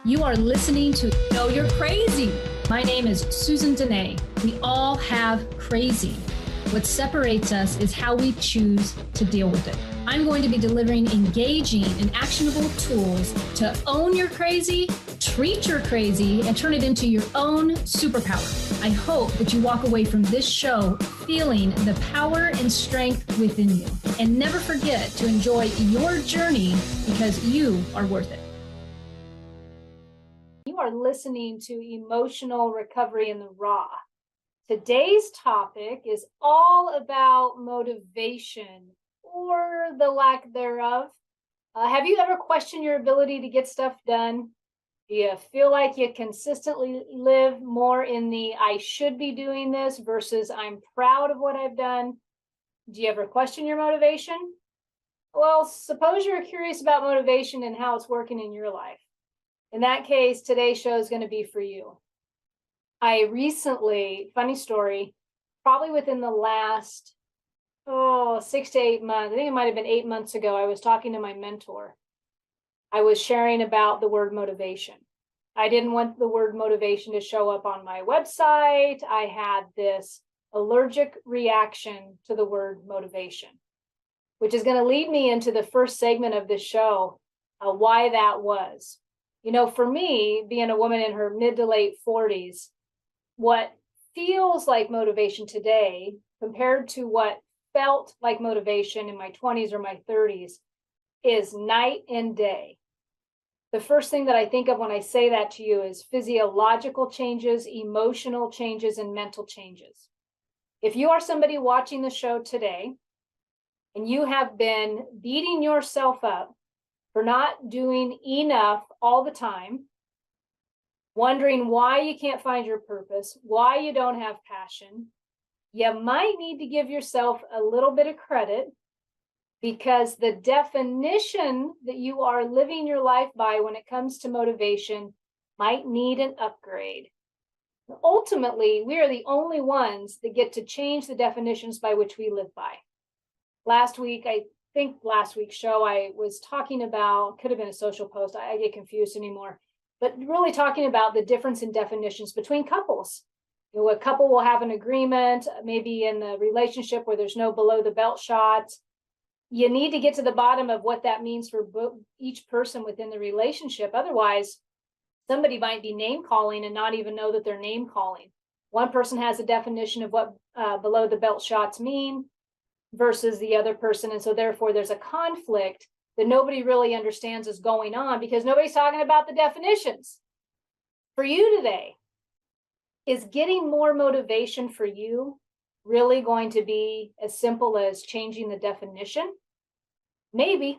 You are listening to Know You're Crazy. My name is Susan Denee. We all have crazy. What separates us is how we choose to deal with it. I'm going to be delivering engaging and actionable tools to own your crazy, treat your crazy, and turn it into your own superpower. I hope that you walk away from this show feeling the power and strength within you. And never forget to enjoy your journey because you are worth it. You are listening to Emotional Recovery in the Raw. Today's topic is all about motivation or the lack thereof. Have you ever questioned your ability to get stuff done? Do you feel like you consistently live more in the I should be doing this versus I'm proud of what I've done? Do you ever question your motivation? Well, suppose you're curious about motivation and how it's working in your life. In that case, today's show is going to be for you. I recently, funny story, probably within the last 6 to 8 months, I think it might have been 8 months ago, I was talking to my mentor. I was sharing about the word motivation. I didn't want the word motivation to show up on my website. I had this allergic reaction to the word motivation, which is going to lead me into the first segment of this show, why that was. You know, for me, being a woman in her mid to late 40s, what feels like motivation today compared to what felt like motivation in my 20s or my 30s is night and day. The first thing that I think of when I say that to you is physiological changes, emotional changes, and mental changes. If you are somebody watching the show today and you have been beating yourself up for not doing enough all the time, wondering why you can't find your purpose, why you don't have passion, you might need to give yourself a little bit of credit because the definition that you are living your life by when it comes to motivation might need an upgrade. Ultimately, we are the only ones that get to change the definitions by which we live by. Last week's show, I was talking about, could have been a social post, I get confused anymore, but really talking about the difference in definitions between couples. You know, a couple will have an agreement, maybe in the relationship where there's no below the belt shots. You need to get to the bottom of what that means for each person within the relationship. Otherwise, somebody might be name calling and not even know that they're name calling. One person has a definition of what below the belt shots mean versus the other person. And so therefore there's a conflict that nobody really understands is going on because nobody's talking about the definitions. For you today, is getting more motivation for you really going to be as simple as changing the definition? Maybe.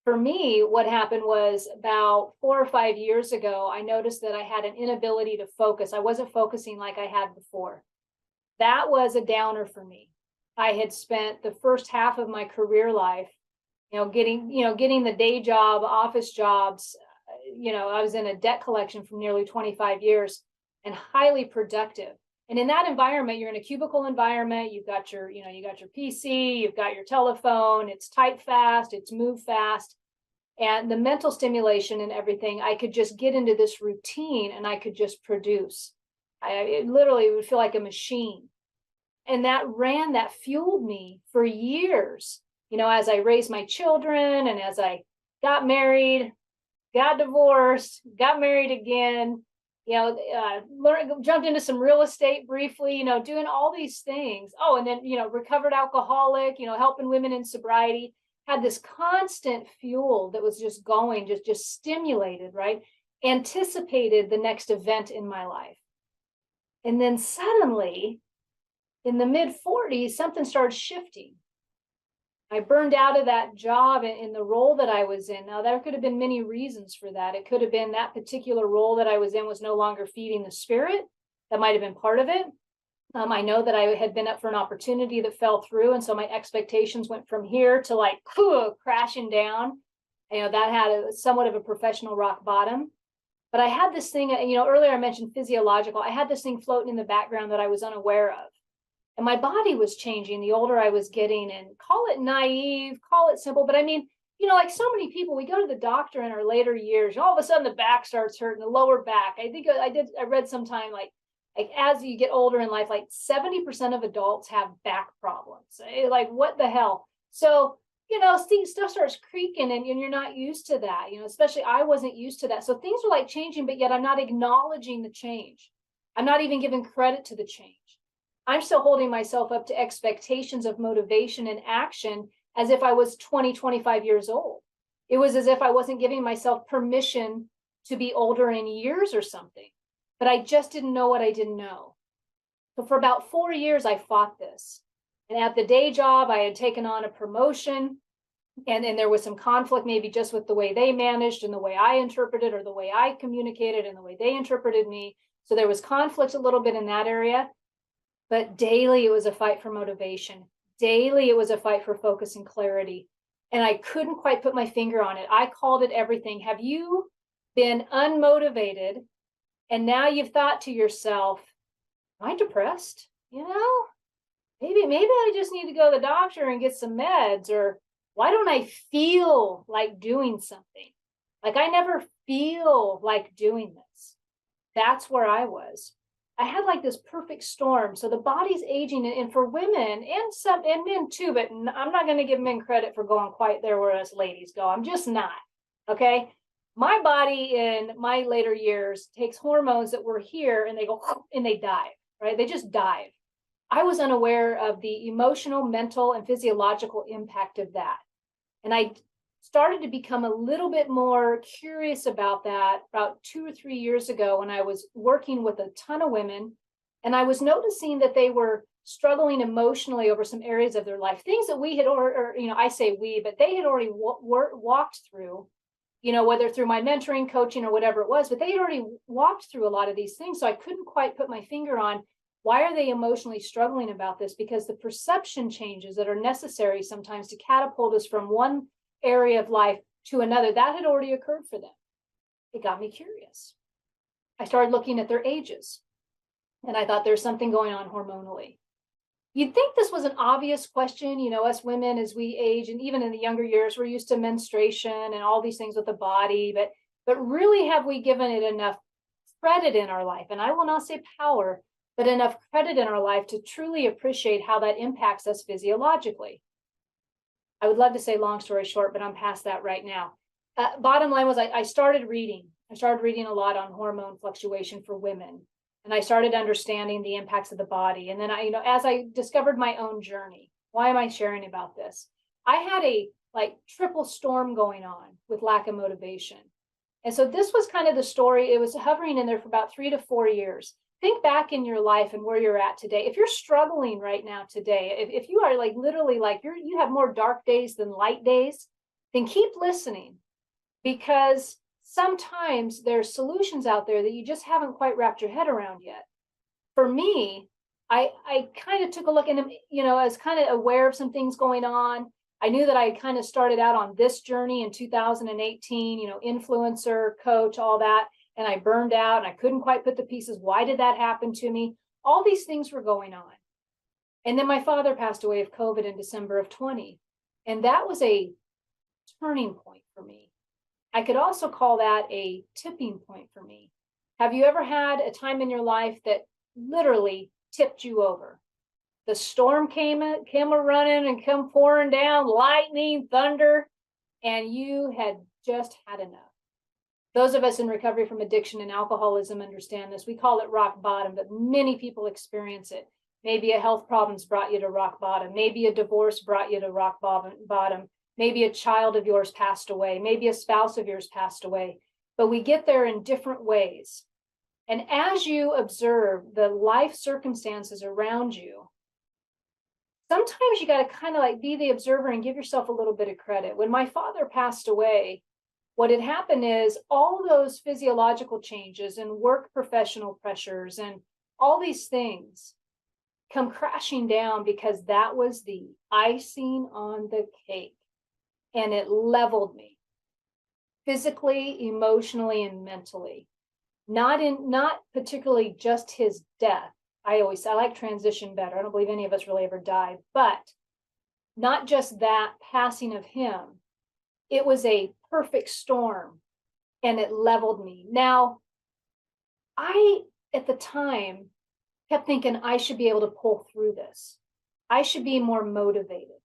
For me, what happened was about 4 or 5 years ago, I noticed that I had an inability to focus. I wasn't focusing like I had before. That was a downer for me. I had spent the first half of my career life, getting the day job, office jobs. I was in a debt collection for nearly 25 years and highly productive. And in that environment, you're in a cubicle environment. You've got your PC, you've got your telephone. It's type fast, it's move fast. And the mental stimulation and everything, I could just get into this routine and I could just produce. It literally would feel like a machine. And that fueled me for years, as I raised my children and as I got married, got divorced, got married again, jumped into some real estate briefly, doing all these things. Oh, and then, recovered alcoholic, helping women in sobriety, had this constant fuel that was just going, just stimulated, right? Anticipated the next event in my life. And then suddenly, in the mid-40s, something started shifting. I burned out of that job in the role that I was in. Now, there could have been many reasons for that. It could have been that particular role that I was in was no longer feeding the spirit. That might have been part of it. I know that I had been up for an opportunity that fell through. And so my expectations went from here to like crashing down. That had somewhat of a professional rock bottom. But I had this thing, earlier I mentioned physiological. I had this thing floating in the background that I was unaware of. And my body was changing the older I was getting, and call it naive, call it simple. But I mean, like so many people, we go to the doctor in our later years, and all of a sudden the back starts hurting, the lower back. I think I read sometime like as you get older in life, like 70% of adults have back problems. Like, what the hell? So, stuff starts creaking and you're not used to that, especially I wasn't used to that. So things are like changing, but yet I'm not acknowledging the change. I'm not even giving credit to the change. I'm still holding myself up to expectations of motivation and action as if I was 20, 25 years old. It was as if I wasn't giving myself permission to be older in years or something, but I just didn't know what I didn't know. So for about 4 years, I fought this. And at the day job, I had taken on a promotion, and there was some conflict, maybe just with the way they managed and the way I interpreted, or the way I communicated and the way they interpreted me. So there was conflict a little bit in that area, but daily it was a fight for motivation. Daily it was a fight for focus and clarity. And I couldn't quite put my finger on it. I called it everything. Have you been unmotivated and now you've thought to yourself, am I depressed? Maybe I just need to go to the doctor and get some meds, or why don't I feel like doing something? Like, I never feel like doing this. That's where I was. I had like this perfect storm. So the body's aging, and for women and men too, but I'm not going to give men credit for going quite there where us ladies go. I'm just not. Okay. My body in my later years takes hormones that were here and they go and they dive, right? They just dive. I was unaware of the emotional, mental, and physiological impact of that. And I started to become a little bit more curious about that about 2 or 3 years ago when I was working with a ton of women. And I was noticing that they were struggling emotionally over some areas of their life, things that we had, I say we, but they had already walked through, whether through my mentoring, coaching, or whatever it was, but they had already walked through a lot of these things. So I couldn't quite put my finger on why are they emotionally struggling about this, because the perception changes that are necessary sometimes to catapult us from one area of life to another, that had already occurred for them. It got me curious. I started looking at their ages, and I thought there's something going on hormonally. You'd think this was an obvious question, us women as we age, and even in the younger years, we're used to menstruation and all these things with the body, but really, have we given it enough credit in our life? And I will not say power, but enough credit in our life to truly appreciate how that impacts us physiologically. I would love to say long story short, but I'm past that right now. Bottom line was I started reading. I started reading a lot on hormone fluctuation for women, and I started understanding the impacts of the body. And then as I discovered my own journey, why am I sharing about this? I had a triple storm going on with lack of motivation. And so this was kind of the story. It was hovering in there for about 3 to 4 years. Think back in your life and where you're at today. If you're struggling right now today, if you are literally you have more dark days than light days, then keep listening, because sometimes there's solutions out there that you just haven't quite wrapped your head around yet. For me, I kind of took a look, and I was kind of aware of some things going on. I knew that I kind of started out on this journey in 2018, influencer, coach, all that. And I burned out and I couldn't quite put the pieces. Why did that happen to me? All these things were going on. And then my father passed away of COVID in December of 20. And that was a turning point for me. I could also call that a tipping point for me. Have you ever had a time in your life that literally tipped you over? The storm came a running and come pouring down, lightning, thunder, and you had just had enough. Those of us in recovery from addiction and alcoholism understand this. We call it rock bottom, but many people experience it. Maybe a health problem's brought you to rock bottom. Maybe a divorce brought you to rock bottom. Maybe a child of yours passed away. Maybe a spouse of yours passed away. But we get there in different ways. And as you observe the life circumstances around you, sometimes you got to kind of be the observer and give yourself a little bit of credit. When my father passed away, what had happened is all those physiological changes and work professional pressures and all these things come crashing down, because that was the icing on the cake. And it leveled me physically, emotionally, and mentally. Not particularly just his death. I like transition better. I don't believe any of us really ever died, but not just that passing of him, it was a perfect storm and it leveled me. Now, I, at the time, kept thinking I should be able to pull through this. I should be more motivated.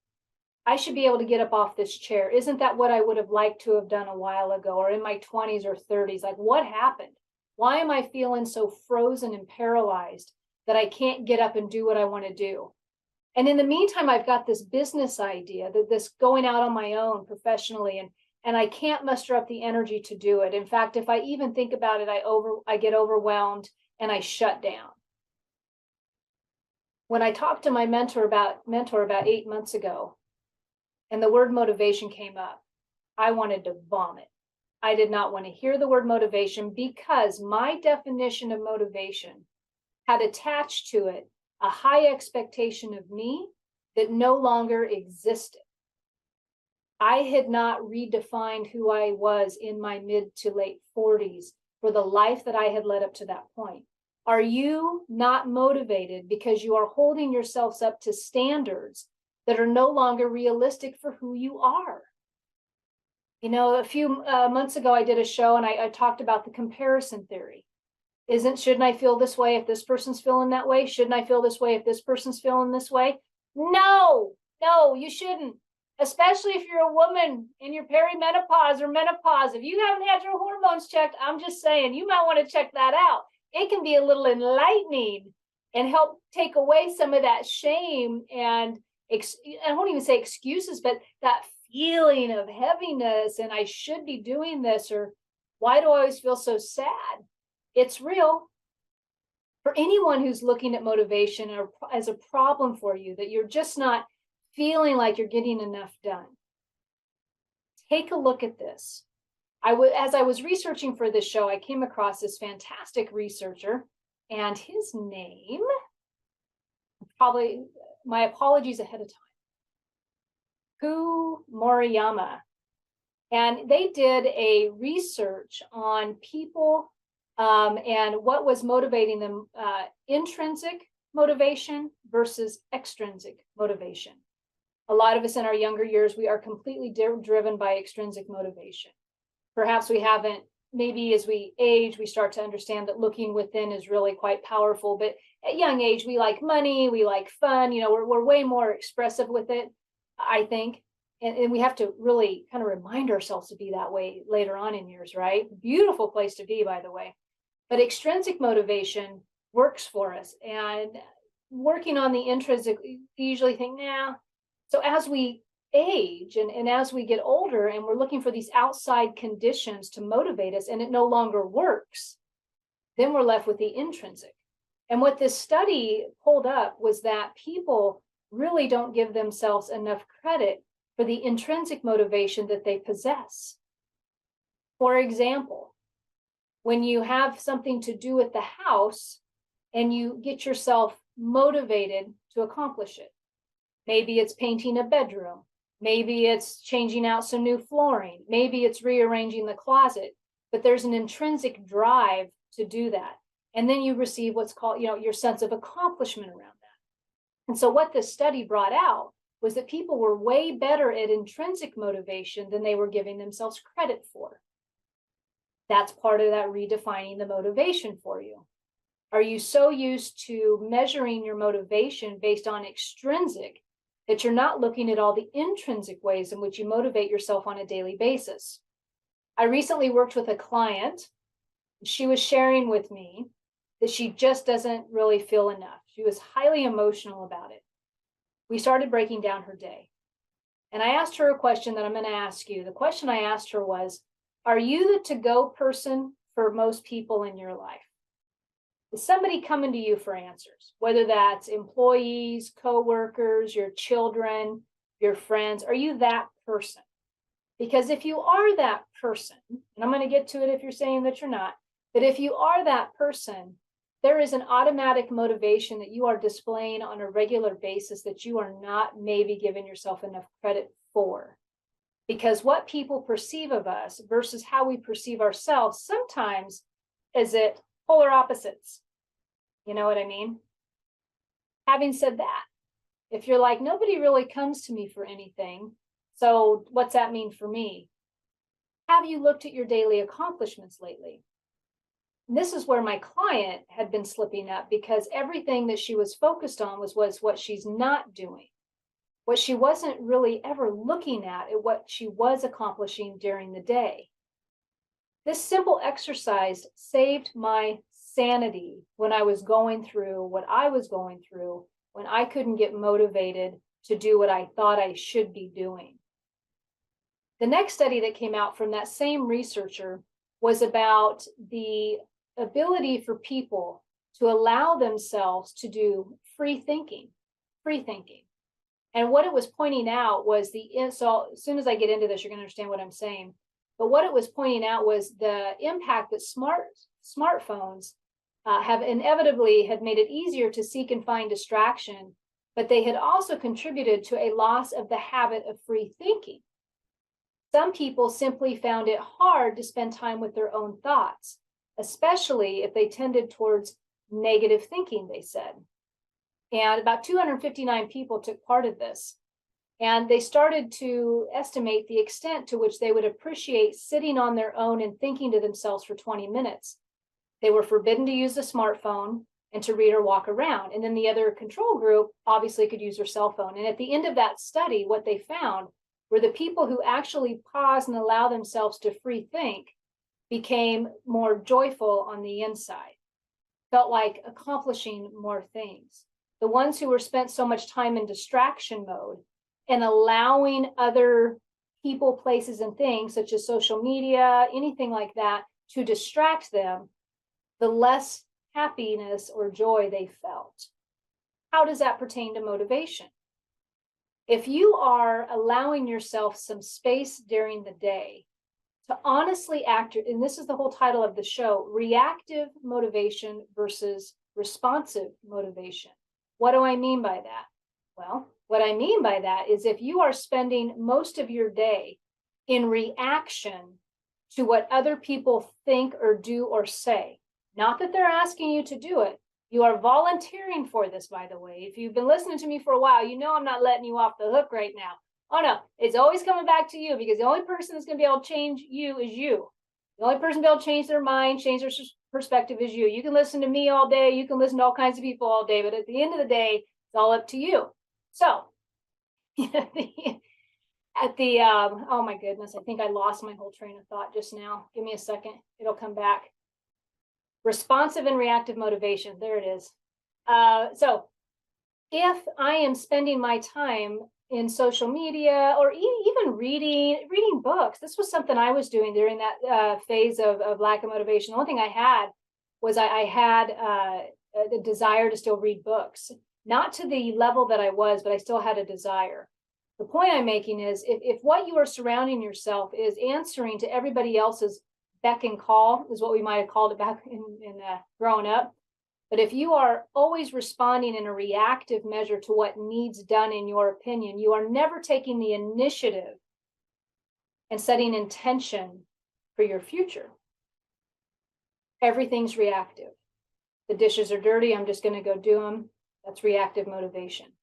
I should be able to get up off this chair. Isn't that what I would have liked to have done a while ago or in my 20s or 30s? Like, what happened? Why am I feeling so frozen and paralyzed that I can't get up and do what I want to do? And in the meantime, I've got this business idea that this going out on my own professionally, and I can't muster up the energy to do it. In fact, if I even think about it, I get overwhelmed and I shut down. When I talked to my mentor about 8 months ago, and the word motivation came up, I wanted to vomit. I did not want to hear the word motivation because my definition of motivation had attached to it a high expectation of me that no longer existed. I had not redefined who I was in my mid to late 40s for the life that I had led up to that point. Are you not motivated because you are holding yourselves up to standards that are no longer realistic for who you are? You know, a few months ago, I did a show and I talked about the comparison theory. Shouldn't I feel this way if this person's feeling that way? Shouldn't I feel this way if this person's feeling this way? No, you shouldn't. Especially if you're a woman in your perimenopause or menopause. If you haven't had your hormones checked, I'm just saying, you might want to check that out. It can be a little enlightening and help take away some of that shame and I won't even say excuses, but that feeling of heaviness and I should be doing this, or why do I always feel so sad? It's real. For anyone who's looking at motivation or as a problem for you, that you're just not feeling like you're getting enough done, take a look at this. As I was researching for this show, I came across this fantastic researcher, and his name, probably, my apologies ahead of time, Ku Moriyama. And they did a research on people and what was motivating them, intrinsic motivation versus extrinsic motivation. A lot of us in our younger years, we are completely driven by extrinsic motivation. Perhaps we haven't, maybe as we age, we start to understand that looking within is really quite powerful. But at young age, we like money, we like fun, you know, we're way more expressive with it, I think. And we have to really kind of remind ourselves to be that way later on in years, right? Beautiful place to be, by the way. But extrinsic motivation works for us. And working on the intrinsic, you usually think, nah. So as we age and as we get older and we're looking for these outside conditions to motivate us and it no longer works, then we're left with the intrinsic. And what this study pulled up was that people really don't give themselves enough credit for the intrinsic motivation that they possess. For example, when you have something to do at the house and you get yourself motivated to accomplish it. Maybe it's painting a bedroom. Maybe it's changing out some new flooring. Maybe it's rearranging the closet, but there's an intrinsic drive to do that. And then you receive what's called, you know, your sense of accomplishment around that. And so what this study brought out was that people were way better at intrinsic motivation than they were giving themselves credit for. That's part of that redefining the motivation for you. Are you so used to measuring your motivation based on extrinsic that you're not looking at all the intrinsic ways in which you motivate yourself on a daily basis? I recently worked with a client. She was sharing with me that she just doesn't really feel enough. She was highly emotional about it. We started breaking down her day. And I asked her a question that I'm going to ask you. The question I asked her was, are you the to-go person for most people in your life? Is somebody coming to you for answers? Whether that's employees, coworkers, your children, your friends, are you that person? Because if you are that person, and I'm going to get to it if you're saying that you're not, but if you are that person, there is an automatic motivation that you are displaying on a regular basis that you are not maybe giving yourself enough credit for. Because what people perceive of us versus how we perceive ourselves sometimes is it polar opposites. You know what I mean? Having said that, if you're like, nobody really comes to me for anything, so what's that mean for me? Have you looked at your daily accomplishments lately? And this is where my client had been slipping up because everything that she was focused on was what she's not doing. What she wasn't really ever looking at what she was accomplishing during the day. This simple exercise saved my sanity when I was going through what I was going through, when I couldn't get motivated to do what I thought I should be doing. The next study that came out from that same researcher was about the ability for people to allow themselves to do free thinking. And what it was pointing out was so as soon as I get into this, you're going to understand what I'm saying. But what it was pointing out was the impact that smartphones have inevitably had made it easier to seek and find distraction, but they had also contributed to a loss of the habit of free thinking. Some people simply found it hard to spend time with their own thoughts, especially if they tended towards negative thinking, they said. And about 259 people took part of this. And they started to estimate the extent to which they would appreciate sitting on their own and thinking to themselves for 20 minutes. They were forbidden to use a smartphone and to read or walk around. And then the other control group obviously could use their cell phone. And at the end of that study, what they found were the people who actually pause and allow themselves to free think became more joyful on the inside, felt like accomplishing more things. The ones who were spent so much time in distraction mode and allowing other people, places, and things, such as social media, anything like that, to distract them, the less happiness or joy they felt. How does that pertain to motivation? If you are allowing yourself some space during the day to honestly act, and this is the whole title of the show, reactive motivation versus responsive motivation. What do I mean by that? Well, what I mean by that is if you are spending most of your day in reaction to what other people think or do or say, not that they're asking you to do it, you are volunteering for this, by the way. If you've been listening to me for a while, you know I'm not letting you off the hook right now. Oh no, it's always coming back to you because the only person that's going to be able to change you is you. The only person to be able to change their mind, change their perspective is you. You can listen to me all day. You can listen to all kinds of people all day, but at the end of the day, it's all up to you. So oh my goodness, I think I lost my whole train of thought just now. Give me a second. It'll come back. Responsive and reactive motivation. There it is. So if I am spending my time in social media or even reading books, this was something I was doing during that phase of lack of motivation. The only thing I had was I had the desire to still read books, not to the level that I was, but I still had a desire. The point I'm making is if what you are surrounding yourself is answering to everybody else's beck and call, is what we might have called it back in growing up. But if you are always responding in a reactive measure to what needs done in your opinion, you are never taking the initiative and setting intention for your future. Everything's reactive. The dishes are dirty, I'm just going to go do them. That's reactive motivation.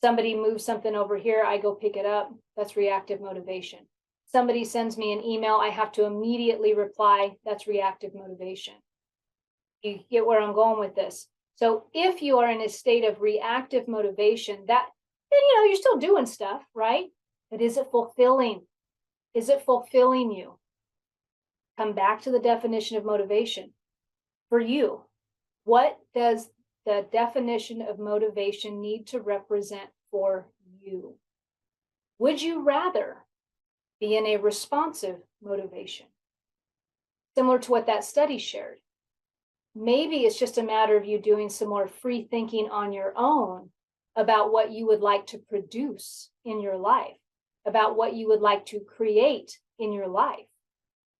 Somebody moves something over here, I go pick it up. That's reactive motivation. Somebody sends me an email, I have to immediately reply. That's reactive motivation. You get where I'm going with this. So if you are in a state of reactive motivation, then you're still doing stuff, right? But is it fulfilling? Is it fulfilling you? Come back to the definition of motivation. For you, what does the definition of motivation need to represent for you? Would you rather be in a responsive motivation? Similar to what that study shared. Maybe it's just a matter of you doing some more free thinking on your own about what you would like to produce in your life, about what you would like to create in your life.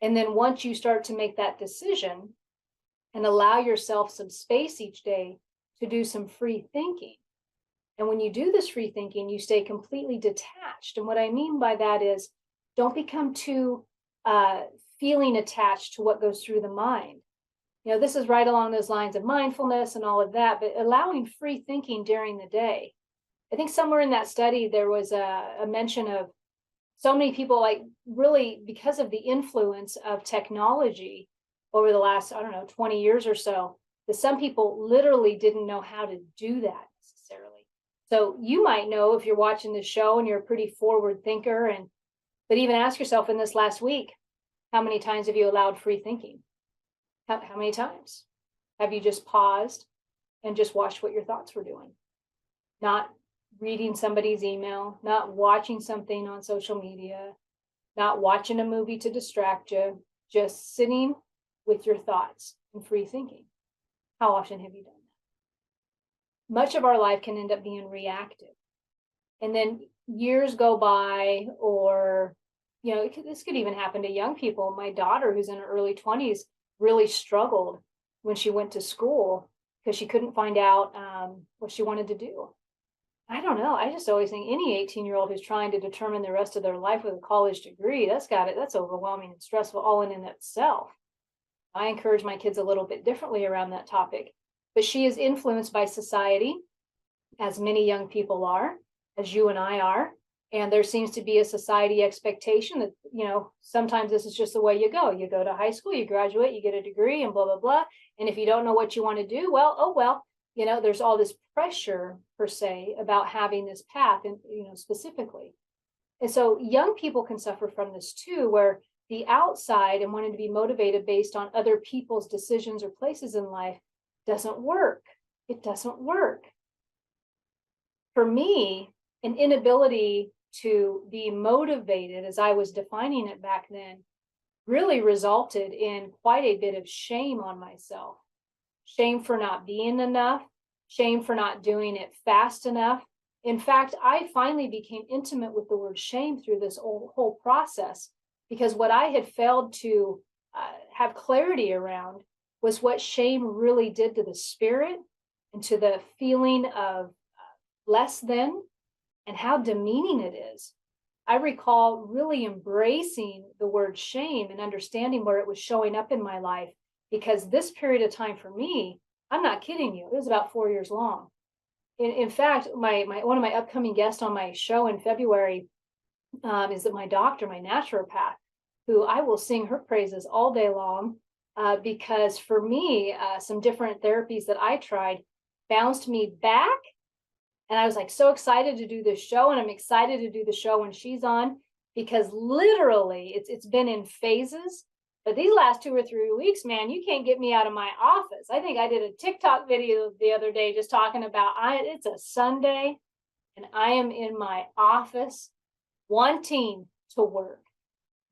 And then once you start to make that decision and allow yourself some space each day to do some free thinking. And when you do this free thinking, you stay completely detached. And what I mean by that is don't become too feeling attached to what goes through the mind. This is right along those lines of mindfulness and all of that, but allowing free thinking during the day. I think somewhere in that study, there was a mention of So many people, like, really, because of the influence of technology over the last, I don't know, 20 years or so, that some people literally didn't know how to do that necessarily. So you might know if you're watching this show and you're a pretty forward thinker, and but even ask yourself in this last week, how many times have you allowed free thinking? How many times have you just paused and just watched what your thoughts were doing? Not reading somebody's email, not watching something on social media, not watching a movie to distract you, just sitting with your thoughts and free thinking. How often have you done that? Much of our life can end up being reactive. And then years go by, or, this could even happen to young people. My daughter, who's in her early 20s, really struggled when she went to school because she couldn't find out what she wanted to do. I don't know. I just always think any 18-year-old who's trying to determine the rest of their life with a college degree, that's overwhelming and stressful all in itself. I encourage my kids a little bit differently around that topic, but she is influenced by society, as many young people are, as you and I are. And there seems to be a society expectation that, sometimes this is just the way you go. You go to high school, you graduate, you get a degree, and blah, blah, blah. And if you don't know what you want to do, well, oh, well, there's all this pressure per se about having this path, and, specifically. And so young people can suffer from this too, where the outside and wanting to be motivated based on other people's decisions or places in life doesn't work. It doesn't work. For me, an inability to be motivated, as I was defining it back then, really resulted in quite a bit of shame on myself. Shame for not being enough, shame for not doing it fast enough. In fact, I finally became intimate with the word shame through this whole process, because what I had failed to have clarity around was what shame really did to the spirit and to the feeling of less than, and how demeaning it is. I recall really embracing the word shame and understanding where it was showing up in my life, because this period of time for me, I'm not kidding you, it was about 4 years long. In fact, one of my upcoming guests on my show in February is my doctor, my naturopath, who I will sing her praises all day long, because for me, some different therapies that I tried bounced me back. And I was like so excited to do this show, and I'm excited to do the show when she's on, because literally it's been in phases. But these last 2 or 3 weeks, man, you can't get me out of my office. I think I did a TikTok video the other day just talking about it's a Sunday and I am in my office wanting to work.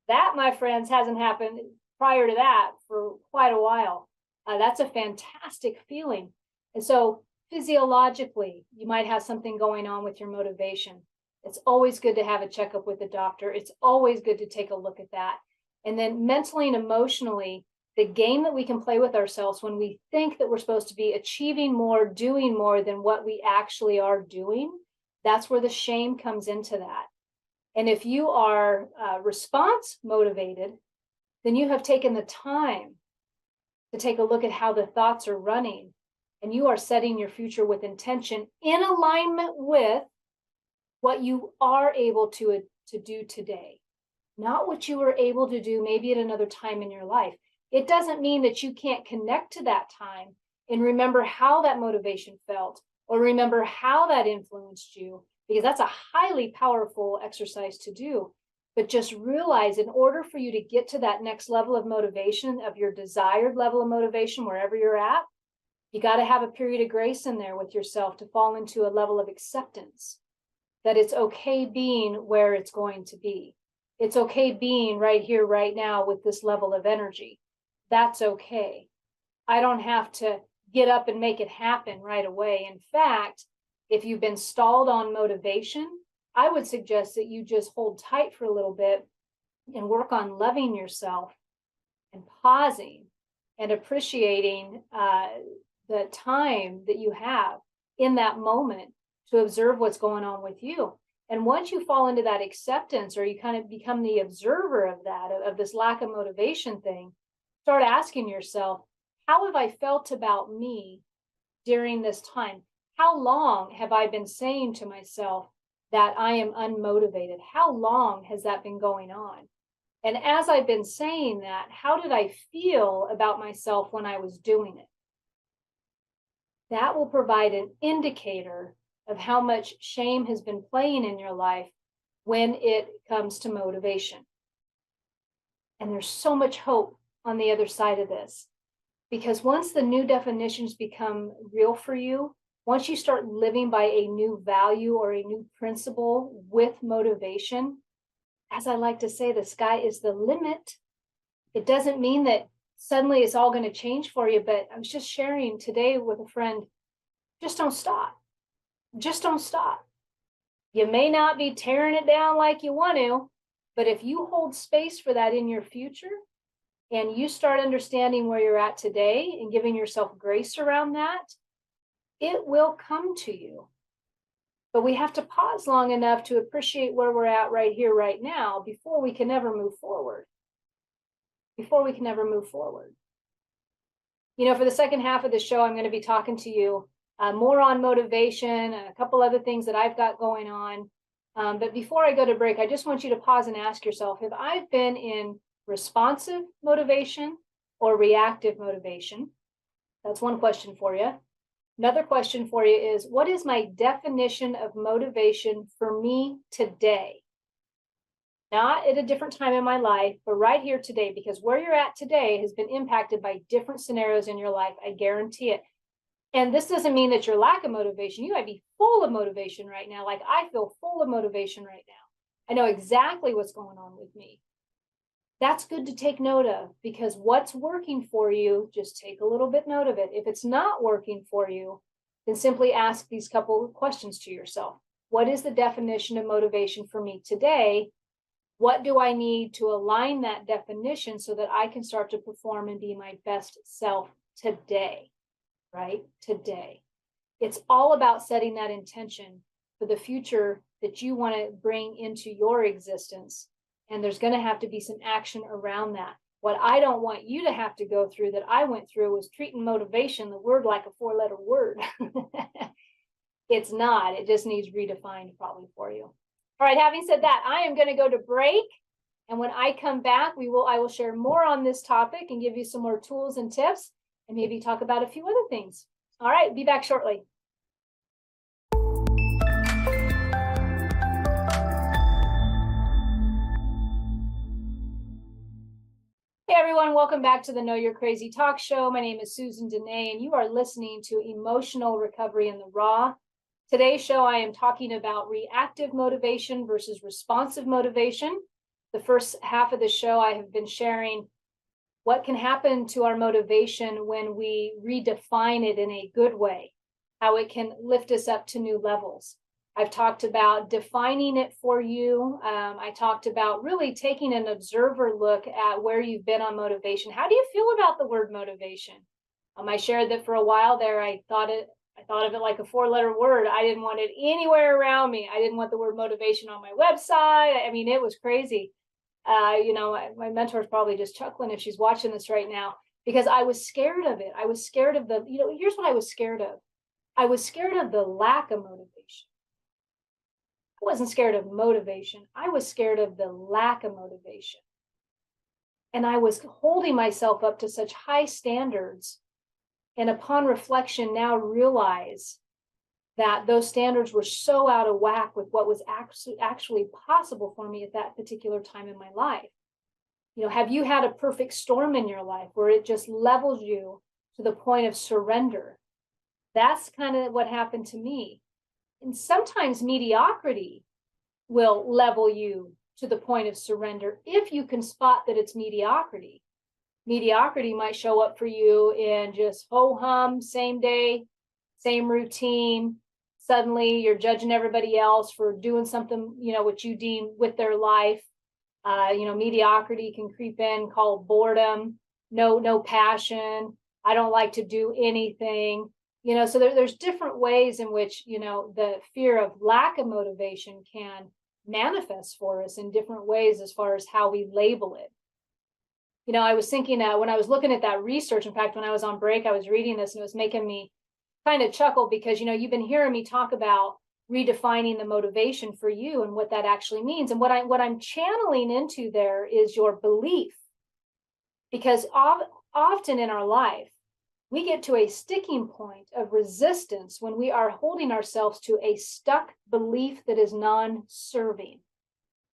That, my friends, hasn't happened prior to that for quite a while. That's a fantastic feeling. And so physiologically, you might have something going on with your motivation. It's always good to have a checkup with a doctor. It's always good to take a look at that. And then mentally and emotionally, the game that we can play with ourselves when we think that we're supposed to be achieving more, doing more than what we actually are doing, that's where the shame comes into that. And if you are response motivated, then you have taken the time to take a look at how the thoughts are running, and you are setting your future with intention in alignment with what you are able to do today, not what you were able to do maybe at another time in your life. It doesn't mean that you can't connect to that time and remember how that motivation felt, or remember how that influenced you, because that's a highly powerful exercise to do. But just realize, in order for you to get to that next level of motivation, of your desired level of motivation, wherever you're at, you got to have a period of grace in there with yourself to fall into a level of acceptance that it's okay being where it's going to be. It's okay being right here, right now with this level of energy. That's okay. I don't have to get up and make it happen right away. In fact, if you've been stalled on motivation, I would suggest that you just hold tight for a little bit and work on loving yourself and pausing and appreciating the time that you have in that moment to observe what's going on with you. And once you fall into that acceptance, or you kind of become the observer of that, of this lack of motivation thing, start asking yourself, how have I felt about me during this time? How long have I been saying to myself, that I am unmotivated? How long has that been going on? And as I've been saying that, how did I feel about myself when I was doing it? That will provide an indicator of how much shame has been playing in your life when it comes to motivation. And there's so much hope on the other side of this, because once the new definitions become real for you, once you start living by a new value or a new principle with motivation, as I like to say, the sky is the limit. It doesn't mean that suddenly it's all going to change for you, but I was just sharing today with a friend, just don't stop. Just don't stop. You may not be tearing it down like you want to, but if you hold space for that in your future and you start understanding where you're at today and giving yourself grace around that, it will come to you. But we have to pause long enough to appreciate where we're at right here, right now, before we can ever move forward. Before we can ever move forward. You know, for the second half of the show, I'm going to be talking to you more on motivation and a couple other things that I've got going on. But before I go to break, I just want you to pause and ask yourself, have I been in responsive motivation or reactive motivation? That's one question for you. Another question for you is, what is my definition of motivation for me today? Not at a different time in my life, but right here today, because where you're at today has been impacted by different scenarios in your life. I guarantee it. And this doesn't mean that your lack of motivation. You might be full of motivation right now. Like I feel full of motivation right now. I know exactly what's going on with me. That's good to take note of, because what's working for you, just take a little bit note of it. If it's not working for you, then simply ask these couple of questions to yourself. What is the definition of motivation for me today? What do I need to align that definition so that I can start to perform and be my best self today, right? Today. It's all about setting that intention for the future that you want to bring into your existence. And there's going to have to be some action around that. What I don't want you to have to go through that I went through was treating motivation, the word, like a 4-letter word. It's not. It just needs redefined probably for you. All right, having said that, I am going to go to break. And when I come back, I will share more on this topic and give you some more tools and tips and maybe talk about a few other things. All right, be back shortly. Hey everyone, welcome back to the Know You're Crazy Talk Show. My name is Susan Denee, and you are listening to Emotional Recovery in the Raw. Today's show, I am talking about reactive motivation versus responsive motivation. The first half of the show, I have been sharing what can happen to our motivation when we redefine it in a good way, how it can lift us up to new levels. I've talked about defining it for you. I talked about really taking an observer look at where you've been on motivation. How do you feel about the word motivation? I shared that for a while there, I thought of it like a 4-letter word. I didn't want it anywhere around me. I didn't want the word motivation on my website. I mean, it was crazy. My mentor's probably just chuckling if she's watching this right now, because I was scared of it. I was scared of here's what I was scared of. I was scared of the lack of motivation. I wasn't scared of motivation. I was scared of the lack of motivation. And I was holding myself up to such high standards. And upon reflection, now realize that those standards were so out of whack with what was actually possible for me at that particular time in my life. Have you had a perfect storm in your life where it just levels you to the point of surrender? That's kind of what happened to me. And sometimes mediocrity will level you to the point of surrender if you can spot that it's mediocrity. Mediocrity might show up for you in just ho-hum, same day, same routine. Suddenly you're judging everybody else for doing something, what you deem with their life. Mediocrity can creep in, called boredom, no passion. I don't like to do anything. So there's different ways in which, the fear of lack of motivation can manifest for us in different ways as far as how we label it. I was thinking when I was looking at that research, in fact, when I was on break, I was reading this and it was making me kind of chuckle because, you've been hearing me talk about redefining the motivation for you and what that actually means. And what I'm channeling into there is your belief, because often in our life, we get to a sticking point of resistance when we are holding ourselves to a stuck belief that is non-serving.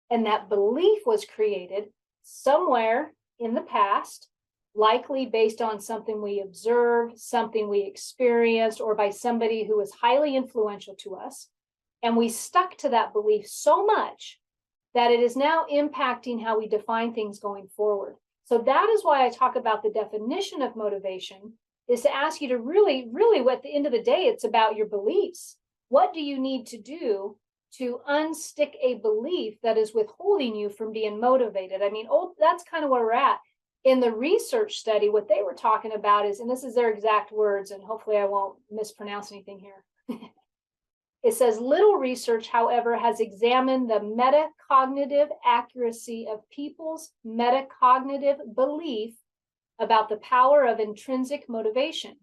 And that belief was created somewhere in the past, likely based on something we observed, something we experienced, or by somebody who was highly influential to us. And we stuck to that belief so much that it is now impacting how we define things going forward. So that is why I talk about the definition of motivation, is to ask you to really, at the end of the day, it's about your beliefs. What do you need to do to unstick a belief that is withholding you from being motivated? I mean, that's kind of where we're at. In the research study, what they were talking about is, and this is their exact words, and hopefully I won't mispronounce anything here. It says, little research, however, has examined the metacognitive accuracy of people's metacognitive belief about the power of intrinsic motivation.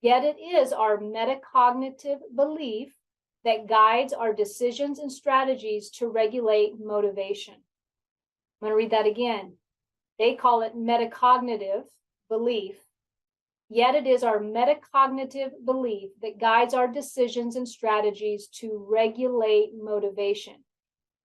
Yet it is our metacognitive belief that guides our decisions and strategies to regulate motivation. I'm going to read that again. They call it metacognitive belief. Yet it is our metacognitive belief that guides our decisions and strategies to regulate motivation.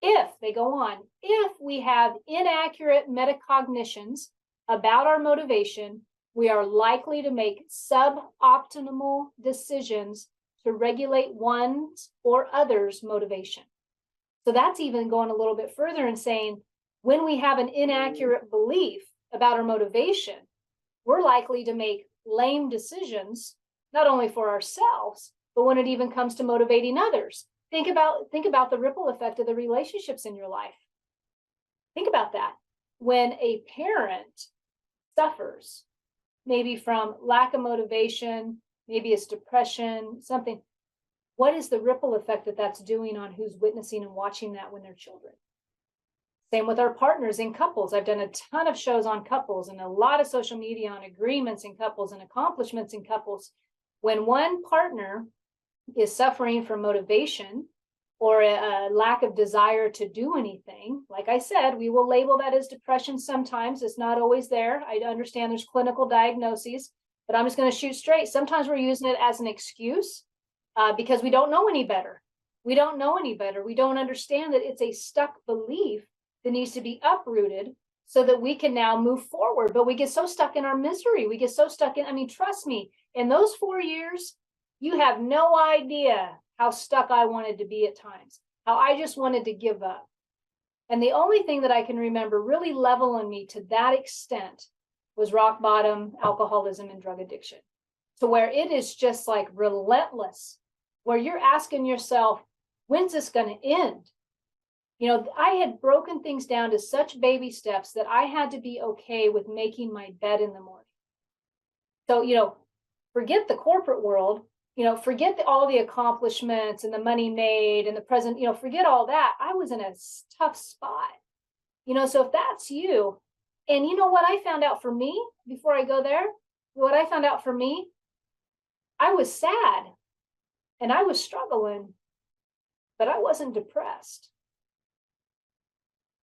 If, they go on, if we have inaccurate metacognitions about our motivation, we are likely to make suboptimal decisions to regulate one's or others' motivation. So that's even going a little bit further and saying, when we have an inaccurate belief about our motivation, we're likely to make lame decisions, not only for ourselves, but when it even comes to motivating others. Think about the ripple effect of the relationships in your life. Think about that. When a parent suffers, maybe from lack of motivation, maybe it's depression, something, what is the ripple effect that that's doing on who's witnessing and watching that when they're children? Same with our partners in couples. I've done a ton of shows on couples and a lot of social media on agreements in couples and accomplishments in couples. When one partner is suffering from motivation or a lack of desire to do anything, like I said, we will label that as depression sometimes. It's not always there. I understand there's clinical diagnoses, but I'm just going to shoot straight. Sometimes we're using it as an excuse because we don't know any better. We don't know any better. We don't understand that it's a stuck belief that needs to be uprooted so that we can now move forward. But we get so stuck in our misery. We get so stuck in, I mean, trust me, in those 4 years, you have no idea how stuck I wanted to be at times, how I just wanted to give up. And the only thing that I can remember really leveling me to that extent was rock bottom, alcoholism, and drug addiction, to where it is just like relentless, where you're asking yourself, when's this going to end? You know, I had broken things down to such baby steps that I had to be okay with making my bed in the morning. So, you know, forget the corporate world, you know, forget all the accomplishments and the money made and the present, you know, forget all that. I was in a tough spot, you know, so if that's you, and you know what I found out for me before I go there, what I found out for me, I was sad and I was struggling, but I wasn't depressed.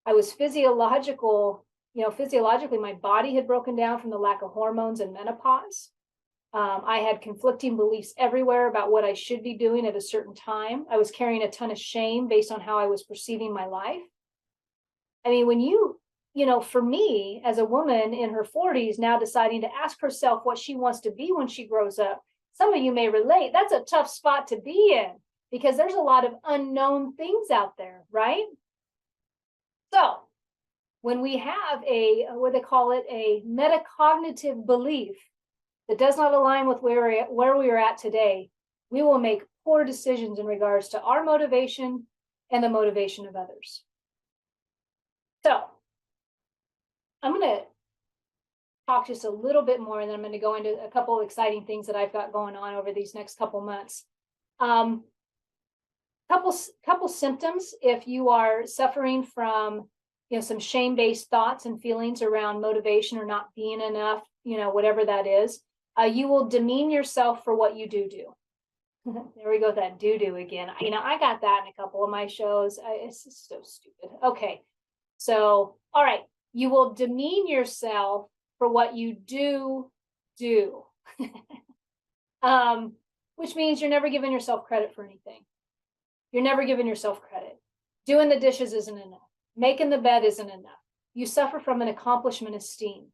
I was physiologically, my body had broken down from the lack of hormones and menopause. I had conflicting beliefs everywhere about what I should be doing at a certain time. I was carrying a ton of shame based on how I was perceiving my life. I mean, when you know, for me, as a woman in her 40s, now deciding to ask herself what she wants to be when she grows up, some of you may relate. That's a tough spot to be in because there's a lot of unknown things out there, right? So when we have what they call it, a metacognitive belief that does not align with where we are at today, we will make poor decisions in regards to our motivation and the motivation of others. So I'm going to talk just a little bit more, and then I'm going to go into a couple of exciting things that I've got going on over these next couple months. Couple symptoms if you are suffering from, you know, some shame-based thoughts and feelings around motivation or not being enough, you know, whatever that is. You will demean yourself for what you do. There we go with that doo-doo again. I got that in a couple of my shows. It's just so stupid. Okay. So, all right. You will demean yourself for what you do. Which means you're never giving yourself credit for anything. You're never giving yourself credit. Doing the dishes isn't enough. Making the bed isn't enough. You suffer from an accomplishment esteem,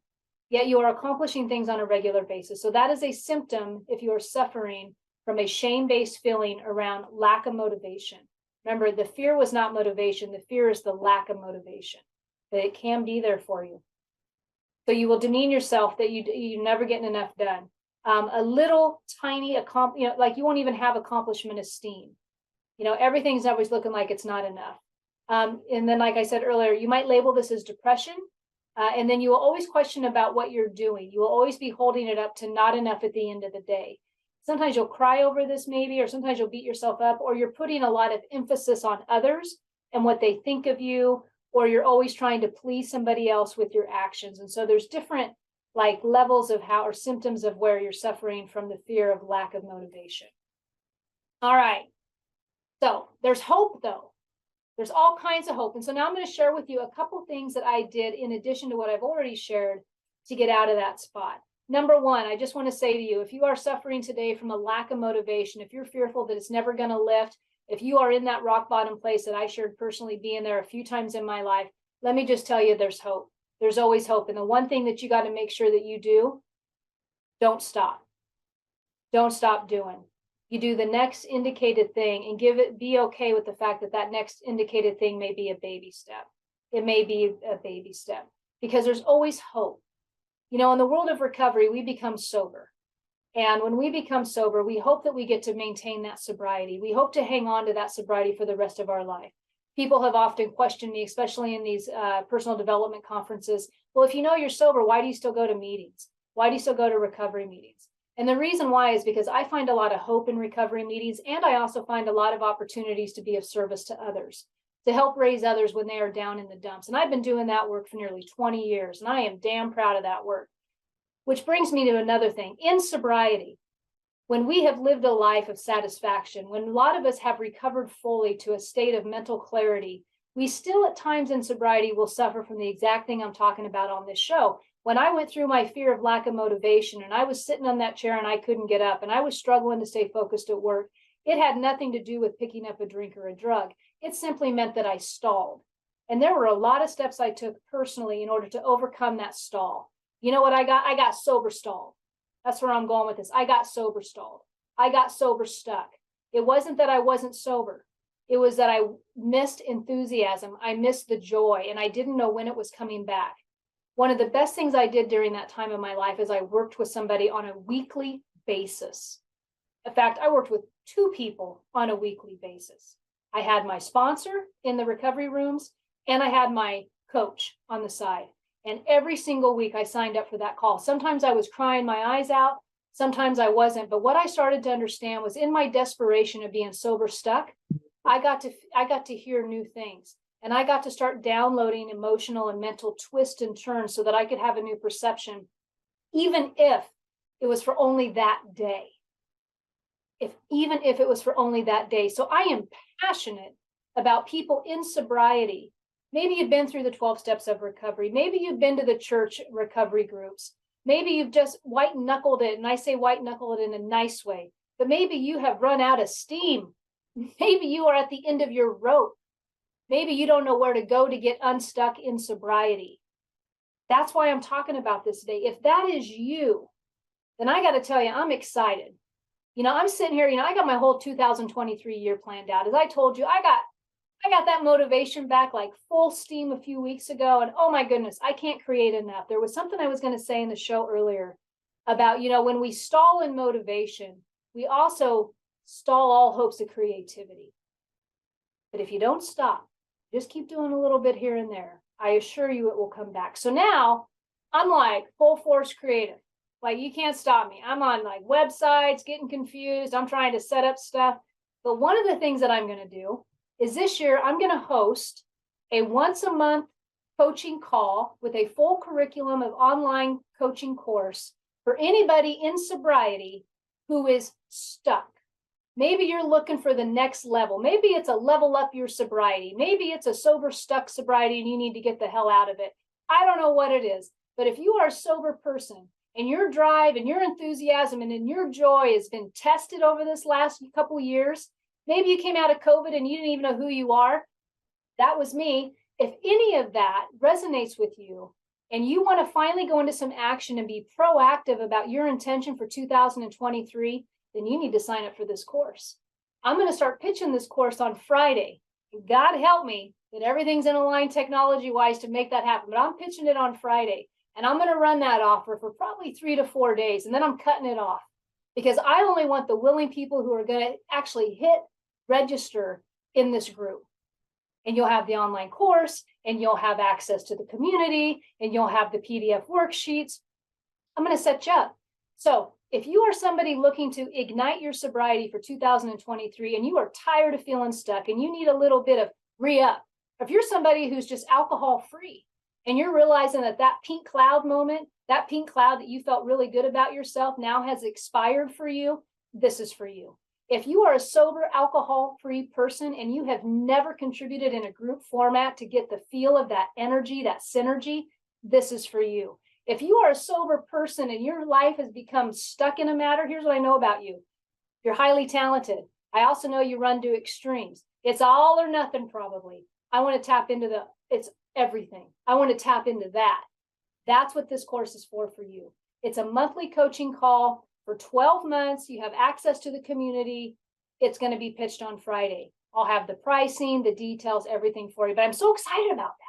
yet you are accomplishing things on a regular basis. So that is a symptom if you are suffering from a shame-based feeling around lack of motivation. Remember, the fear was not motivation. The fear is the lack of motivation, but it can be there for you. So you will demean yourself that you're never getting enough done. A little tiny, like you won't even have accomplishment esteem. Everything's always looking like it's not enough. And then, like I said earlier, you might label this as depression. And then you will always question about what you're doing. You will always be holding it up to not enough at the end of the day. Sometimes you'll cry over this maybe, or sometimes you'll beat yourself up, or you're putting a lot of emphasis on others and what they think of you, or you're always trying to please somebody else with your actions. And so there's different like levels of how, or symptoms of where you're suffering from the fear of lack of motivation. All right. So there's hope though. There's all kinds of hope. And so now I'm going to share with you a couple things that I did in addition to what I've already shared to get out of that spot. Number one, I just want to say to you, if you are suffering today from a lack of motivation, if you're fearful that it's never going to lift, if you are in that rock bottom place that I shared personally being there a few times in my life, let me just tell you there's hope. There's always hope. And the one thing that you got to make sure that you do, don't stop. Don't stop doing. You do the next indicated thing and be okay with the fact that that next indicated thing may be a baby step. It may be a baby step because there's always hope. In the world of recovery, we become sober. And when we become sober, we hope that we get to maintain that sobriety. We hope to hang on to that sobriety for the rest of our life. People have often questioned me, especially in these personal development conferences. Well, if you know you're sober, why do you still go to meetings? Why do you still go to recovery meetings? And the reason why is because I find a lot of hope in recovery meetings, and I also find a lot of opportunities to be of service to others, to help raise others when they are down in the dumps. And I've been doing that work for nearly 20 years, and I am damn proud of that work. Which brings me to another thing. In sobriety, when we have lived a life of satisfaction, when a lot of us have recovered fully to a state of mental clarity, we still at times in sobriety will suffer from the exact thing I'm talking about on this show. When I went through my fear of lack of motivation and I was sitting on that chair and I couldn't get up and I was struggling to stay focused at work, it had nothing to do with picking up a drink or a drug. It simply meant that I stalled. And there were a lot of steps I took personally in order to overcome that stall. You know what I got? I got sober stalled. That's where I'm going with this. I got sober stalled. I got sober stuck. It wasn't that I wasn't sober. It was that I missed enthusiasm. I missed the joy, and I didn't know when it was coming back. One of the best things I did during that time of my life is I worked with somebody on a weekly basis. In fact, I worked with 2 people on a weekly basis. I had my sponsor in the recovery rooms, and I had my coach on the side. And every single week I signed up for that call. Sometimes I was crying my eyes out. Sometimes I wasn't. But what I started to understand was in my desperation of being sober stuck, I got to hear new things. And I got to start downloading emotional and mental twists and turns so that I could have a new perception, even if it was for only that day. Even if it was for only that day. So I am passionate about people in sobriety. Maybe you've been through the 12 steps of recovery. Maybe you've been to the church recovery groups. Maybe you've just white knuckled it. And I say white knuckled it in a nice way. But maybe you have run out of steam. Maybe you are at the end of your rope. Maybe you don't know where to go to get unstuck in sobriety. That's why I'm talking about this today. If that is you, then I got to tell you, I'm excited. I'm sitting here, I got my whole 2023 year planned out. As I told you, I got that motivation back like full steam a few weeks ago. And oh my goodness, I can't create enough. There was something I was going to say in the show earlier about, when we stall in motivation, we also stall all hopes of creativity. But if you don't stop, just keep doing a little bit here and there, I assure you it will come back. So now I'm like full force creative. Like you can't stop me. I'm on like websites, getting confused. I'm trying to set up stuff. But one of the things that I'm going to do is this year I'm going to host a once a month coaching call with a full curriculum of online coaching course for anybody in sobriety who is stuck. Maybe you're looking for the next level. Maybe it's a level up your sobriety. Maybe it's a sober stuck sobriety and you need to get the hell out of it. I don't know what it is, but if you are a sober person and your drive and your enthusiasm and your joy has been tested over this last couple years, maybe you came out of COVID and you didn't even know who you are. That was me. If any of that resonates with you and you want to finally go into some action and be proactive about your intention for 2023, then you need to sign up for this course. I'm going to start pitching this course on Friday. God help me that everything's in line technology-wise to make that happen. But I'm pitching it on Friday. And I'm going to run that offer for probably 3 to 4 days. And then I'm cutting it off because I only want the willing people who are going to actually hit register in this group. And you'll have the online course and you'll have access to the community and you'll have the PDF worksheets. I'm going to set you up. So if you are somebody looking to ignite your sobriety for 2023 and you are tired of feeling stuck and you need a little bit of re-up, if you're somebody who's just alcohol free and you're realizing that that pink cloud moment, that pink cloud that you felt really good about yourself now has expired for you, this is for you. If you are a sober, alcohol-free person and you have never contributed in a group format to get the feel of that energy, that synergy, this is for you. If you are a sober person and your life has become stuck in a matter, here's what I know about you. You're highly talented. I also know you run to extremes. It's all or nothing probably. I want to tap into it's everything. I want to tap into that. That's what this course is for you. It's a monthly coaching call for 12 months. You have access to the community. It's going to be pitched on Friday. I'll have the pricing, the details, everything for you. But I'm so excited about that.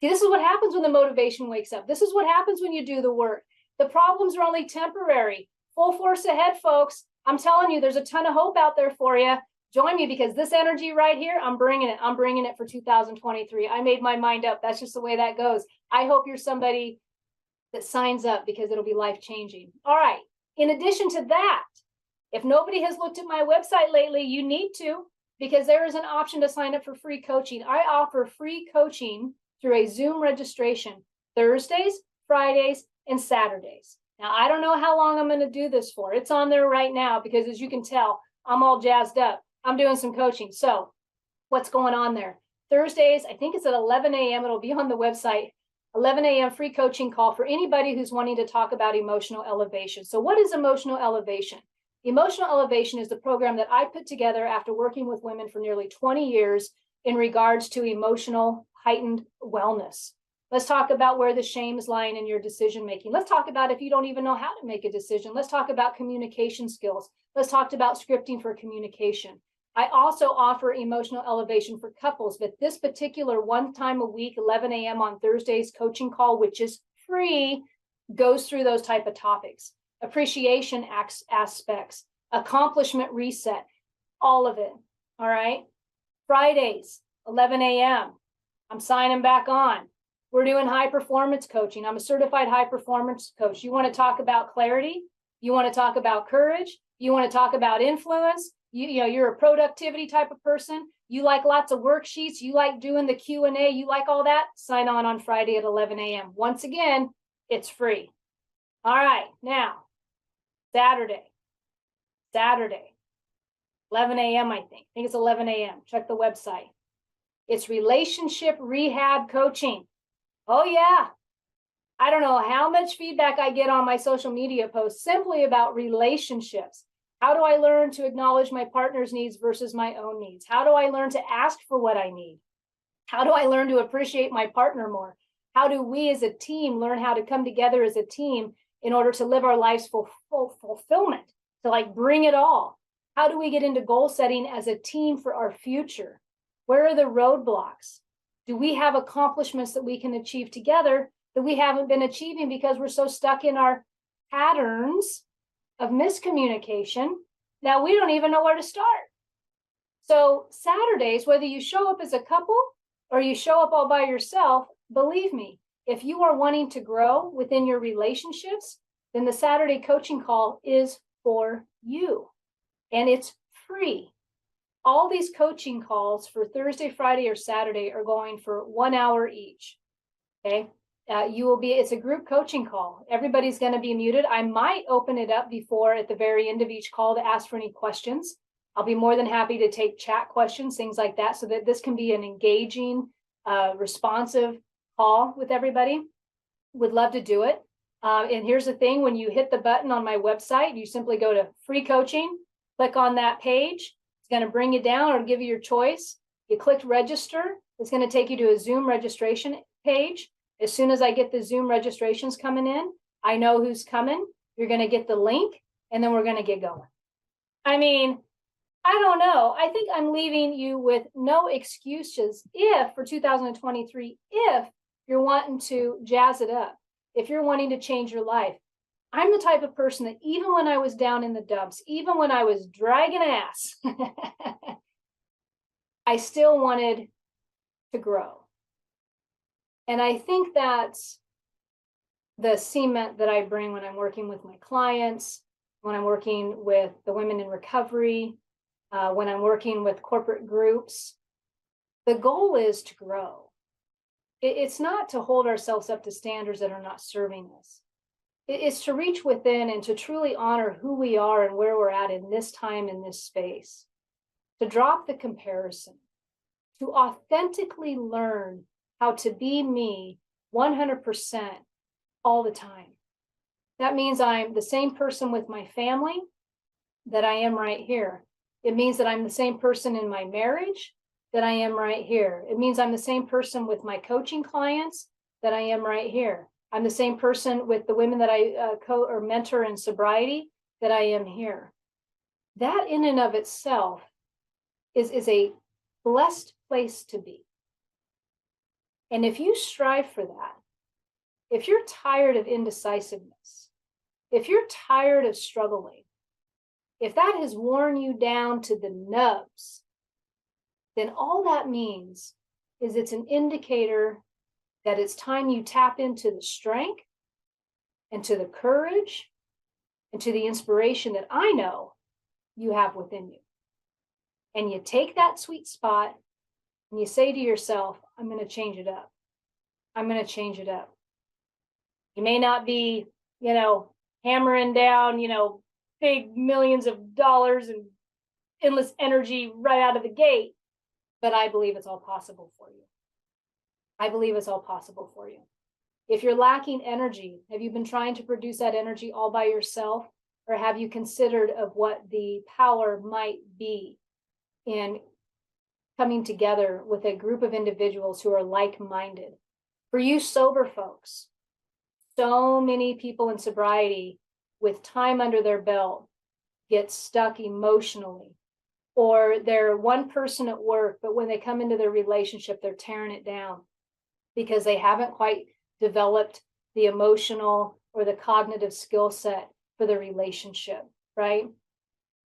See, this is what happens when the motivation wakes up. This is what happens when you do the work. The problems are only temporary. Full force ahead, folks. I'm telling you, there's a ton of hope out there for you. Join me because this energy right here, I'm bringing it. I'm bringing it for 2023. I made my mind up. That's just the way that goes. I hope you're somebody that signs up because it'll be life-changing. All right. In addition to that, if nobody has looked at my website lately, you need to, because there is an option to sign up for free coaching. I offer free coaching through a Zoom registration Thursdays, Fridays, and Saturdays. Now, I don't know how long I'm going to do this for. It's on there right now because as you can tell, I'm all jazzed up. I'm doing some coaching. So what's going on there? Thursdays, I think it's at 11 a.m. It'll be on the website. 11 a.m. free coaching call for anybody who's wanting to talk about emotional elevation. So what is emotional elevation? Emotional elevation is the program that I put together after working with women for nearly 20 years in regards to emotional heightened wellness. Let's talk about where the shame is lying in your decision making. Let's talk about if you don't even know how to make a decision. Let's talk about communication skills. Let's talk about scripting for communication. I also offer emotional elevation for couples, but this particular one time a week, 11 a.m. on Thursdays coaching call, which is free, goes through those type of topics. Appreciation aspects, accomplishment reset, all of it. All right. Fridays, 11 a.m. I'm signing back on. We're doing high performance coaching. I'm a certified high performance coach. You want to talk about clarity? You want to talk about courage? You want to talk about influence? You're a productivity type of person. You like lots of worksheets. You like doing the Q&A. You like all that? Sign on Friday at 11 a.m. Once again, it's free. All right. Now, Saturday, 11 a.m. I think it's 11 a.m. Check the website. It's relationship rehab coaching. Oh, yeah. I don't know how much feedback I get on my social media posts simply about relationships. How do I learn to acknowledge my partner's needs versus my own needs? How do I learn to ask for what I need? How do I learn to appreciate my partner more? How do we as a team learn how to come together as a team in order to live our lives full fulfillment, to bring it all? How do we get into goal setting as a team for our future? Where are the roadblocks? Do we have accomplishments that we can achieve together that we haven't been achieving because we're so stuck in our patterns of miscommunication that we don't even know where to start? So Saturdays, whether you show up as a couple or you show up all by yourself, believe me, if you are wanting to grow within your relationships, then the Saturday coaching call is for you. And it's free. All these coaching calls for Thursday, Friday, or Saturday are going for 1 hour each. Okay. It's a group coaching call. Everybody's going to be muted. I might open it up at the very end of each call to ask for any questions. I'll be more than happy to take chat questions, things like that, so that this can be an engaging, responsive call with everybody. Would love to do it. And here's the thing, when you hit the button on my website, you simply go to free coaching, click on that page. It's going to bring you down or give you your choice. You click register. It's going to take you to a Zoom registration page. As soon as I get the Zoom registrations coming in, I know who's coming. You're going to get the link, and then we're going to get going. I mean, I don't know. I think I'm leaving you with no excuses if for 2023, if you're wanting to jazz it up, if you're wanting to change your life. I'm the type of person that even when I was down in the dumps, even when I was dragging ass, I still wanted to grow. And I think that's the cement that I bring when I'm working with my clients, when I'm working with the women in recovery, when I'm working with corporate groups. The goal is to grow. It's not to hold ourselves up to standards that are not serving us. It's to reach within and to truly honor who we are and where we're at in this time, in this space. To drop the comparison, to authentically learn how to be me 100% all the time. That means I'm the same person with my family that I am right here. It means that I'm the same person in my marriage that I am right here. It means I'm the same person with my coaching clients that I am right here. I'm the same person with the women that I mentor in sobriety that I am here. That in and of itself is a blessed place to be. And if you strive for that, if you're tired of indecisiveness, if you're tired of struggling, if that has worn you down to the nubs, then all that means is it's an indicator that it's time you tap into the strength and to the courage and to the inspiration that I know you have within you. And you take that sweet spot and you say to yourself, I'm going to change it up. I'm going to change it up. You may not be, hammering down, big millions of dollars and endless energy right out of the gate, but I believe it's all possible for you. I believe it's all possible for you. If you're lacking energy, have you been trying to produce that energy all by yourself? Or have you considered of what the power might be in coming together with a group of individuals who are like-minded? For you sober folks, so many people in sobriety with time under their belt get stuck emotionally, or they're one person at work, but when they come into their relationship, they're tearing it down because they haven't quite developed the emotional or the cognitive skill set for the relationship, right?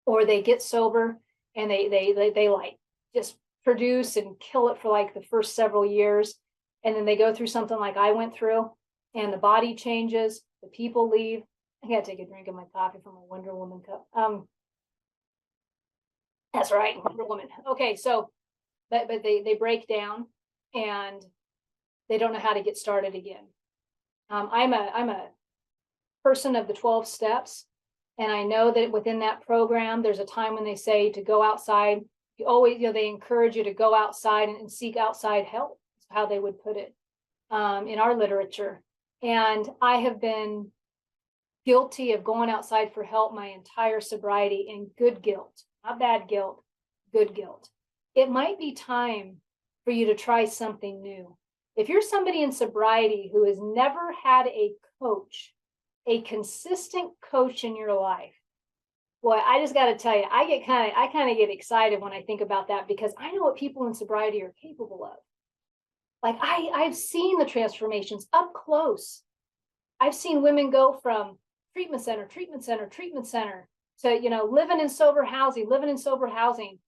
Or they get sober and they like just produce and kill it for like the first several years. And then they go through something like I went through, and the body changes, the people leave. I gotta take a drink of my coffee from a Wonder Woman cup. That's right, Wonder Woman. Okay, so but they break down and they don't know how to get started again. I'm a person of the 12 steps, and I know that within that program, there's a time when they say to go outside. You always, they encourage you to go outside and seek outside help. Is how they would put it in our literature. And I have been guilty of going outside for help my entire sobriety, in good guilt, not bad guilt, good guilt. It might be time for you to try something new. If you're somebody in sobriety who has never had a coach, a consistent coach in your life, boy, I just got to tell you, I kind of get excited when I think about that, because I know what people in sobriety are capable of. Like I've seen the transformations up close. I've seen women go from treatment center to, living in sober housing,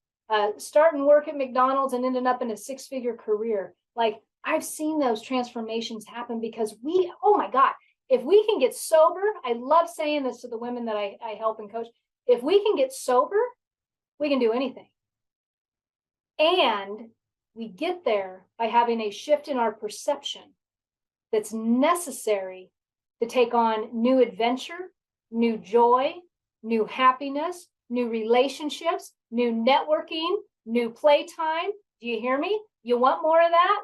starting work at McDonald's and ending up in a 6-figure career. Like I've seen those transformations happen because oh my God, if we can get sober, I love saying this to the women that I help and coach. If we can get sober, we can do anything. And we get there by having a shift in our perception that's necessary to take on new adventure, new joy, new happiness, new relationships, new networking, new playtime. Do you hear me? You want more of that?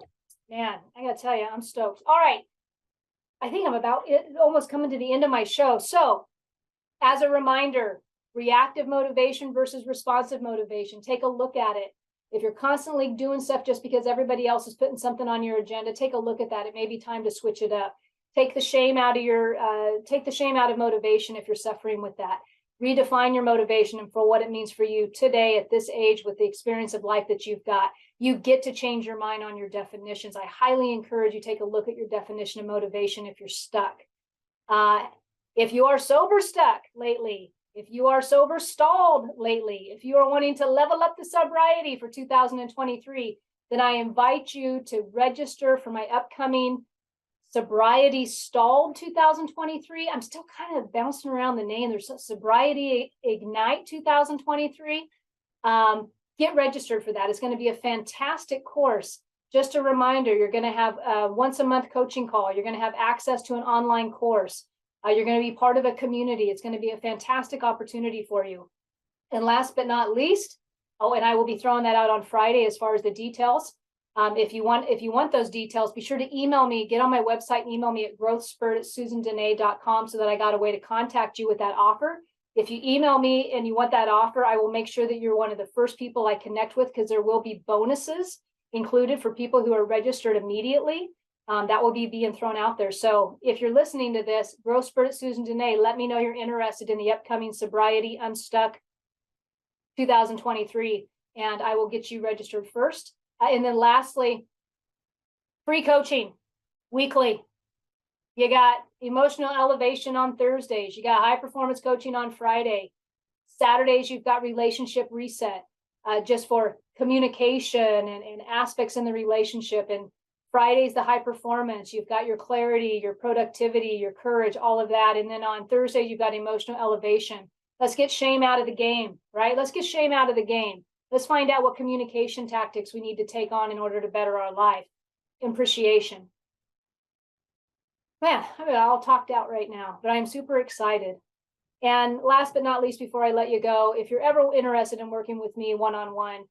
Man, I gotta tell you, I'm stoked. All right. I think I'm almost coming to the end of my show. So as a reminder, reactive motivation versus responsive motivation. Take a look at it. If you're constantly doing stuff just because everybody else is putting something on your agenda, take a look at that. It may be time to switch it up. Take the shame out of motivation if you're suffering with that. Redefine your motivation and for what it means for you today at this age with the experience of life that you've got. You get to change your mind on your definitions. I highly encourage you take a look at your definition of motivation if you're stuck. If you are sober stuck lately, if you are sober stalled lately, if you are wanting to level up the sobriety for 2023, then I invite you to register for my upcoming Sobriety Stalled 2023. I'm still kind of bouncing around the name. There's Sobriety Ignite 2023. Get registered for that. It's going to be a fantastic course. Just a reminder, you're going to have a once a month coaching call. You're going to have access to an online course. You're going to be part of a community. It's going to be a fantastic opportunity for you. And last but not least, and I will be throwing that out on Friday as far as the details. If you want those details, be sure to email me, get on my website and email me at growthspurt@susandenee.com so that I got a way to contact you with that offer. If you email me and you want that offer, I will make sure that you're one of the first people I connect with because there will be bonuses included for people who are registered immediately. That will be being thrown out there. So if you're listening to this, Growth Spurt at Susan Denee, let me know you're interested in the upcoming Sobriety Unstuck 2023, and I will get you registered first. And then lastly, free coaching weekly. You got emotional elevation on Thursdays. You got high performance coaching on Friday. Saturdays, you've got relationship reset, just for communication and aspects in the relationship. And Fridays, the high performance. You've got your clarity, your productivity, your courage, all of that. And then on Thursday, you've got emotional elevation. Let's get shame out of the game, right? Let's get shame out of the game. Let's find out what communication tactics we need to take on in order to better our life. Appreciation. Man, I'm all talked out right now, but I'm super excited. And last but not least, before I let you go, if you're ever interested in working with me one-on-one,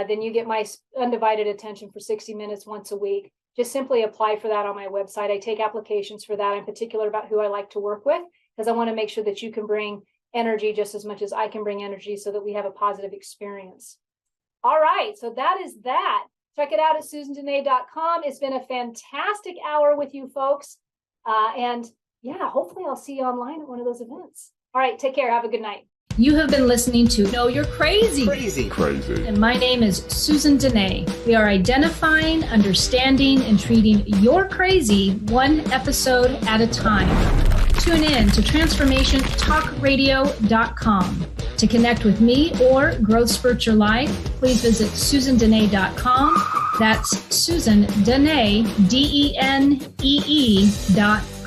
then you get my undivided attention for 60 minutes once a week. Just simply apply for that on my website. I take applications for that. I'm particular about who I like to work with because I want to make sure that you can bring energy just as much as I can bring energy so that we have a positive experience. All right, so that is that. Check it out at susandenee.com. It's been a fantastic hour with you folks. And yeah, hopefully I'll see you online at one of those events. All right, take care. Have a good night. You have been listening to Know You're Crazy. Crazy. And my name is Susan Denee. We are identifying, understanding, and treating your crazy one episode at a time. Tune in to transformationtalkradio.com. To connect with me or Growth Spurt Your Life, please visit susandenee.com. That's Susan Denee, DENEE.com.